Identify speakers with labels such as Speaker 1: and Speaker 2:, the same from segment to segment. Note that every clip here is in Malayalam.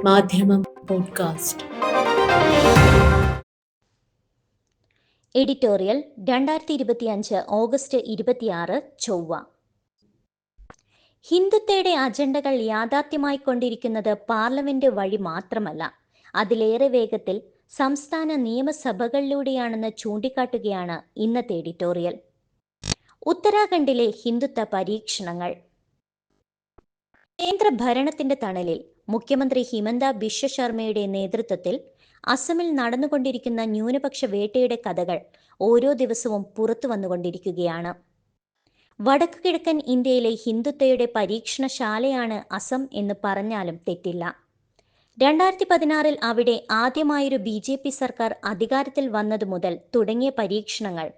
Speaker 1: മാധ്യമം പോഡ്കാസ്റ്റ്.
Speaker 2: എഡിറ്റോറിയൽ 2025 ഓഗസ്റ്റ് 26 ചൊവ്വ. ഹിന്ദുത്വയുടെ അജണ്ടകൾ യാഥാർത്ഥ്യമായിക്കൊണ്ടിരിക്കുന്നത് പാർലമെന്റ് വഴി മാത്രമല്ല, അതിലേറെ വേഗത്തിൽ സംസ്ഥാന നിയമസഭകളിലൂടെയാണെന്ന് ചൂണ്ടിക്കാട്ടുകയാണ് ഇന്നത്തെ എഡിറ്റോറിയൽ. ഉത്തരാഖണ്ഡിലെ ഹിന്ദുത്വ പരീക്ഷണങ്ങൾ. കേന്ദ്ര ഭരണത്തിന്റെ തണലിൽ മുഖ്യമന്ത്രി ഹിമന്ത ബിശ്വ ശർമ്മയുടെ നേതൃത്വത്തിൽ അസമിൽ നടന്നുകൊണ്ടിരിക്കുന്ന ന്യൂനപക്ഷ വേട്ടയുടെ കഥകൾ ഓരോ ദിവസവും പുറത്തു വന്നുകൊണ്ടിരിക്കുകയാണ്. വടക്കു കിഴക്കൻ ഇന്ത്യയിലെ ഹിന്ദുത്വയുടെ പരീക്ഷണശാലയാണ് അസം എന്ന് പറഞ്ഞാലും തെറ്റില്ല. 2016 അവിടെ ആദ്യമായൊരു BJP സർക്കാർ അധികാരത്തിൽ വന്നതു മുതൽ തുടങ്ങിയ പരീക്ഷണങ്ങൾ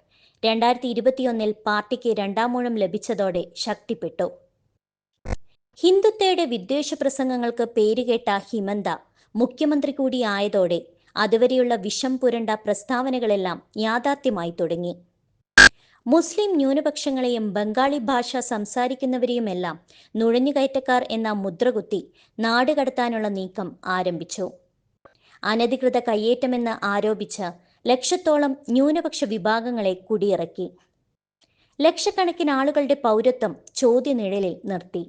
Speaker 2: 2021 പാർട്ടിക്ക് രണ്ടാമൂഴം ലഭിച്ചതോടെ ശക്തിപ്പെട്ടു. ഹിന്ദുത്വയുടെ വിദ്വേഷ പ്രസംഗങ്ങൾക്ക് പേരുകേട്ട ഹിമന്ത മുഖ്യമന്ത്രി കൂടി ആയതോടെ അതുവരെയുള്ള വിഷം പുരണ്ട പ്രസ്താവനകളെല്ലാം യാഥാർത്ഥ്യമായി തുടങ്ങി. മുസ്ലിം ന്യൂനപക്ഷങ്ങളെയും ബംഗാളി ഭാഷ സംസാരിക്കുന്നവരെയുമെല്ലാം നുഴഞ്ഞുകയറ്റക്കാർ എന്ന മുദ്രകുത്തി നാടുകടത്താനുള്ള നീക്കം ആരംഭിച്ചു. അനധികൃത കയ്യേറ്റമെന്ന് ആരോപിച്ച് ലക്ഷത്തോളം ന്യൂനപക്ഷ വിഭാഗങ്ങളെ കുടിയിറക്കി. ലക്ഷക്കണക്കിന് ആളുകളുടെ പൗരത്വം ചോദ്യനിഴലിൽ നിർത്തി.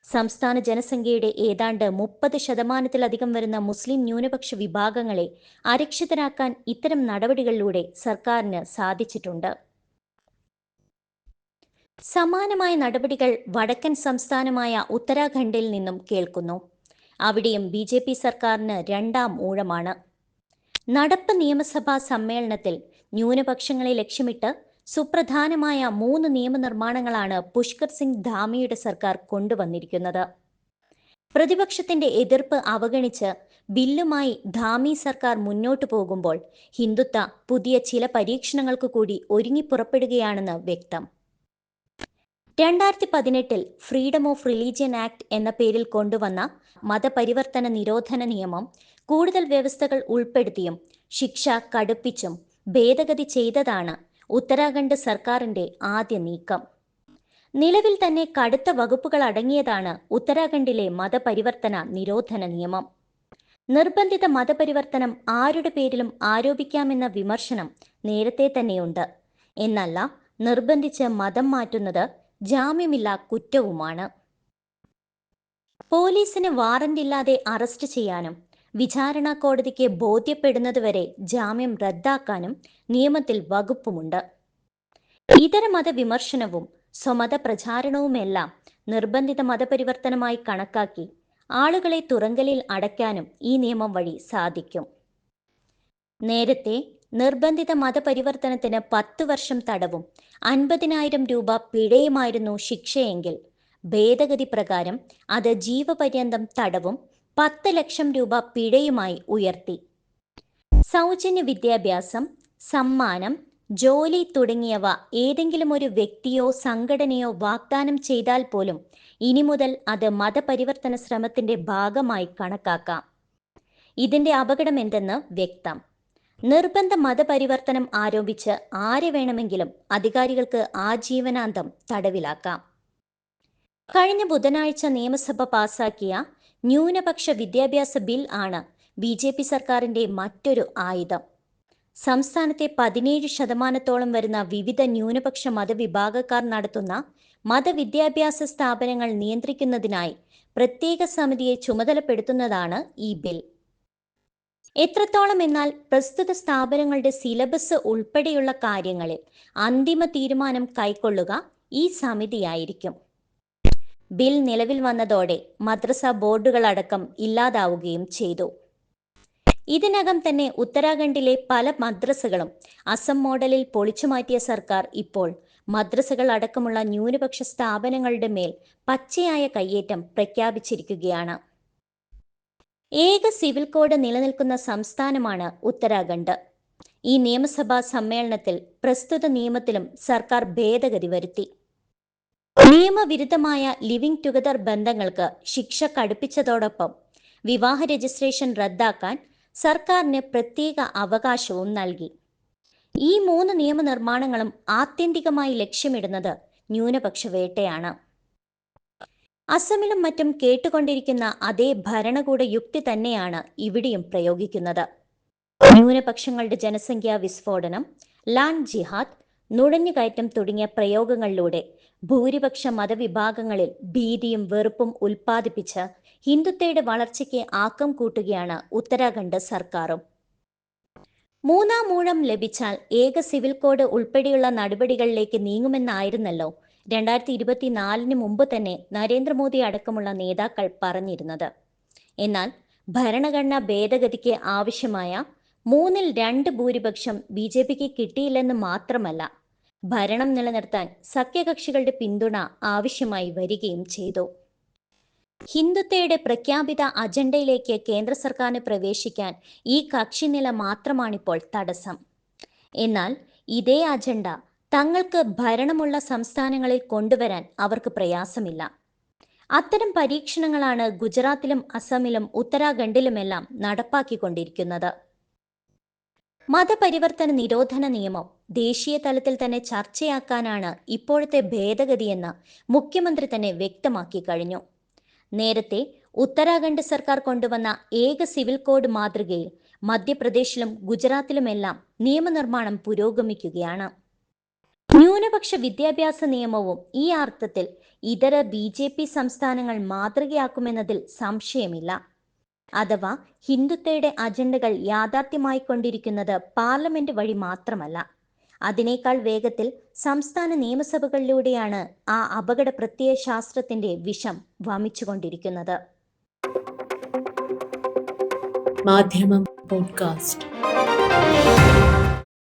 Speaker 2: സംസ്ഥാന ജനസംഖ്യയുടെ ഏതാണ്ട് 30% വരുന്ന മുസ്ലിം ന്യൂനപക്ഷ വിഭാഗങ്ങളെ അരക്ഷിതരാക്കാൻ ഇത്തരം നടപടികളിലൂടെ സർക്കാരിന് സാധിച്ചിട്ടുണ്ട്. സമാനമായ നടപടികൾ വടക്കൻ സംസ്ഥാനമായ ഉത്തരാഖണ്ഡിൽ നിന്നും കേൾക്കുന്നു. അവിടെയും BJP സർക്കാരിന് രണ്ടാം ഊഴമാണ്. നടപ്പ് നിയമസഭാ സമ്മേളനത്തിൽ ന്യൂനപക്ഷങ്ങളെ ലക്ഷ്യമിട്ട് സുപ്രധാനമായ 3 നിയമനിർമ്മാണങ്ങളാണ് പുഷ്കർ സിംഗ് ധാമിയുടെ സർക്കാർ കൊണ്ടുവന്നിരിക്കുന്നത്. പ്രതിപക്ഷത്തിന്റെ എതിർപ്പ് അവഗണിച്ച് ബില്ലുമായി ധാമി സർക്കാർ മുന്നോട്ടു പോകുമ്പോൾ ഹിന്ദുത്വ പുതിയ ചില പരീക്ഷണങ്ങൾക്ക് കൂടി ഒരുങ്ങിപ്പുറപ്പെടുകയാണെന്ന് വ്യക്തം. 2018 ഫ്രീഡം ഓഫ് റിലീജിയൻ ആക്ട് എന്ന പേരിൽ കൊണ്ടുവന്ന മതപരിവർത്തന നിരോധന നിയമം കൂടുതൽ വ്യവസ്ഥകൾ ഉൾപ്പെടുത്തിയും ശിക്ഷ കടുപ്പിച്ചും ഭേദഗതി ചെയ്തതാണ് ഉത്തരാഖണ്ഡ് സർക്കാരിന്റെ ആദ്യ നീക്കം. നിലവിൽ തന്നെ കടുത്ത വകുപ്പുകൾ അടങ്ങിയതാണ് ഉത്തരാഖണ്ഡിലെ മതപരിവർത്തന നിരോധന നിയമം. നിർബന്ധിത മതപരിവർത്തനം ആരുടെ പേരിലും ആരോപിക്കാമെന്ന വിമർശനം നേരത്തെ തന്നെയുണ്ട്. എന്നല്ല, നിർബന്ധിച്ച് മതം മാറ്റുന്നത് ജാമ്യമില്ലാ കുറ്റവുമാണ്. പോലീസിന് വാറന്റില്ലാതെ അറസ്റ്റ് ചെയ്യാനും വിചാരണ കോടതിക്ക് ബോധ്യപ്പെടുന്നതുവരെ ജാമ്യം റദ്ദാക്കാനും നിയമത്തിൽ വകുപ്പുമുണ്ട്. ഇതര മതവിമർശനവും സ്വമത പ്രചാരണവുമെല്ലാം നിർബന്ധിത മതപരിവർത്തനമായി കണക്കാക്കി ആളുകളെ തുറങ്കലിൽ അടയ്ക്കാനും ഈ നിയമം വഴി സാധിക്കും. നേരത്തെ നിർബന്ധിത മതപരിവർത്തനത്തിന് 10 വർഷം തടവും 50,000 രൂപ പിഴയുമായിരുന്നു ശിക്ഷയെങ്കിൽ ഭേദഗതി പ്രകാരം അത് ജീവപര്യന്തം തടവും 10 ലക്ഷം രൂപ പിഴയുമായി ഉയർത്തി. സൗജന്യ വിദ്യാഭ്യാസം, സമ്മാനം, ജോലി തുടങ്ങിയവ ഏതെങ്കിലും ഒരു വ്യക്തിയോ സംഘടനയോ വാഗ്ദാനം ചെയ്താൽ പോലും ഇനി മുതൽ അത് മതപരിവർത്തന ശ്രമത്തിന്റെ ഭാഗമായി കണക്കാക്കാം. ഇതിന്റെ അപകടം എന്തെന്ന് വ്യക്തം. നിർബന്ധ മതപരിവർത്തനം ആരോപിച്ച് ആരെ വേണമെങ്കിലും അധികാരികൾക്ക് ആജീവനാന്തം തടവിലാക്കാം. കഴിഞ്ഞ ബുധനാഴ്ച നിയമസഭ പാസാക്കിയ ന്യൂനപക്ഷ വിദ്യാഭ്യാസ ബിൽ ആണ് BJP സർക്കാരിന്റെ മറ്റൊരു ആയുധം. സംസ്ഥാനത്തെ 17% വരുന്ന വിവിധ ന്യൂനപക്ഷ മതവിഭാഗക്കാർ നടത്തുന്ന മതവിദ്യാഭ്യാസ സ്ഥാപനങ്ങൾ നിയന്ത്രിക്കുന്നതിനായി പ്രത്യേക സമിതിയെ ചുമതലപ്പെടുത്തുന്നതാണ് ഈ ബിൽ. എത്രത്തോളം എന്നാൽ പ്രസ്തുത സ്ഥാപനങ്ങളുടെ സിലബസ് ഉൾപ്പെടെയുള്ള കാര്യങ്ങളിൽ അന്തിമ തീരുമാനം കൈക്കൊള്ളുക ഈ സമിതിയായിരിക്കും. ബിൽ നിലവിൽ വന്നതോടെ മദ്രസ ബോർഡുകളടക്കം ഇല്ലാതാവുകയും ചെയ്തു. ഇതിനകം തന്നെ ഉത്തരാഖണ്ഡിലെ പല മദ്രസകളും അസം മോഡലിൽ പൊളിച്ചുമാറ്റിയ സർക്കാർ ഇപ്പോൾ മദ്രസകൾ അടക്കമുള്ള ന്യൂനപക്ഷ സ്ഥാപനങ്ങളുടെ മേൽ പച്ചയായ കയ്യേറ്റം പ്രഖ്യാപിച്ചിരിക്കുകയാണ്. ഏക സിവിൽ കോഡ് നിലനിൽക്കുന്ന സംസ്ഥാനമാണ് ഉത്തരാഖണ്ഡ്. ഈ നിയമസഭാ സമ്മേളനത്തിൽ പ്രസ്തുത നിയമത്തിലും സർക്കാർ ഭേദഗതി വരുത്തി. നിയമവിരുദ്ധമായ ലിവിംഗ് ടുഗദർ ബന്ധങ്ങൾക്ക് ശിക്ഷ കടുപ്പിച്ചതോടൊപ്പം വിവാഹ രജിസ്ട്രേഷൻ റദ്ദാക്കാൻ സർക്കാരിന് പ്രത്യേക അവകാശവും നൽകി. ഈ 3 നിയമനിർമ്മാണങ്ങളും ആത്യന്തികമായി ലക്ഷ്യമിടുന്നത് ന്യൂനപക്ഷ വേട്ടയാണ്. അസമിലും മറ്റും കേട്ടുകൊണ്ടിരിക്കുന്ന അതേ ഭരണകൂട യുക്തി തന്നെയാണ് ഇവിടെയും പ്രയോഗിക്കുന്നത്. ന്യൂനപക്ഷങ്ങളുടെ ജനസംഖ്യാ വിസ്ഫോടനം, ലാൻഡ് ജിഹാദ്, നുഴഞ്ഞുകയറ്റം തുടങ്ങിയ പ്രയോഗങ്ങളിലൂടെ ഭൂരിപക്ഷ മതവിഭാഗങ്ങളിൽ ഭീതിയും വെറുപ്പും ഉൽപ്പാദിപ്പിച്ച് ഹിന്ദുത്വയുടെ വളർച്ചയ്ക്ക് ആക്കം കൂട്ടുകയാണ് ഉത്തരാഖണ്ഡ് സർക്കാരും. മൂന്നാം ഊഴം ലഭിച്ചാൽ ഏക സിവിൽ കോഡ് ഉൾപ്പെടെയുള്ള നടപടികളിലേക്ക് നീങ്ങുമെന്നായിരുന്നല്ലോ 2024 മുമ്പ് തന്നെ നരേന്ദ്രമോദി അടക്കമുള്ള നേതാക്കൾ പറഞ്ഞിരുന്നത്. എന്നാൽ ഭരണഘടനാ ഭേദഗതിക്ക് ആവശ്യമായ 2/3 ഭൂരിപക്ഷം BJPക്ക് കിട്ടിയില്ലെന്ന് മാത്രമല്ല, ഭരണം നിലനിർത്താൻ സഖ്യകക്ഷികളുടെ പിന്തുണ ആവശ്യമായി വരികയും ചെയ്തു. ഹിന്ദുത്വയുടെ പ്രഖ്യാപിത അജണ്ടയിലേക്ക് കേന്ദ്ര സർക്കാരിന് പ്രവേശിക്കാൻ ഈ കക്ഷിനില മാത്രമാണിപ്പോൾ തടസ്സം. എന്നാൽ ഇതേ അജണ്ട തങ്ങൾക്ക് ഭരണമുള്ള സംസ്ഥാനങ്ങളിൽ കൊണ്ടുവരാൻ അവർക്ക് പ്രയാസമില്ല. അത്തരം പരീക്ഷണങ്ങളാണ് ഗുജറാത്തിലും അസമിലും ഉത്തരാഖണ്ഡിലുമെല്ലാം നടപ്പാക്കിക്കൊണ്ടിരിക്കുന്നത്. മതപരിവർത്തന നിരോധന നിയമം ദേശീയ തലത്തിൽ തന്നെ ചർച്ചയാക്കാനാണ് ഇപ്പോഴത്തെ ഭേദഗതിയെന്ന് മുഖ്യമന്ത്രി തന്നെ വ്യക്തമാക്കി കഴിഞ്ഞു. നേരത്തെ ഉത്തരാഖണ്ഡ് സർക്കാർ കൊണ്ടുവന്ന ഏക സിവിൽ കോഡ് മാതൃകയിൽ മധ്യപ്രദേശിലും ഗുജറാത്തിലുമെല്ലാം നിയമനിർമ്മാണം പുരോഗമിക്കുകയാണ്. ന്യൂനപക്ഷ വിദ്യാഭ്യാസ നിയമവും ഈ അർത്ഥത്തിൽ ഇതര BJP സംസ്ഥാനങ്ങൾ മാതൃകയാക്കുമെന്നതിൽ സംശയമില്ല. അഥവാ ഹിന്ദുത്വയുടെ അജണ്ടകൾ യാഥാർത്ഥ്യമായിക്കൊണ്ടിരിക്കുന്നത് പാർലമെന്റ് വഴി മാത്രമല്ല, അതിനേക്കാൾ വേഗത്തിൽ സംസ്ഥാന നിയമസഭകളിലൂടെയാണ് ആ അപകട പ്രത്യയശാസ്ത്രത്തിന്റെ വിഷം വമിച്ചുകൊണ്ടിരിക്കുന്നത്.
Speaker 1: മാധ്യമം പോഡ്കാസ്റ്റ്.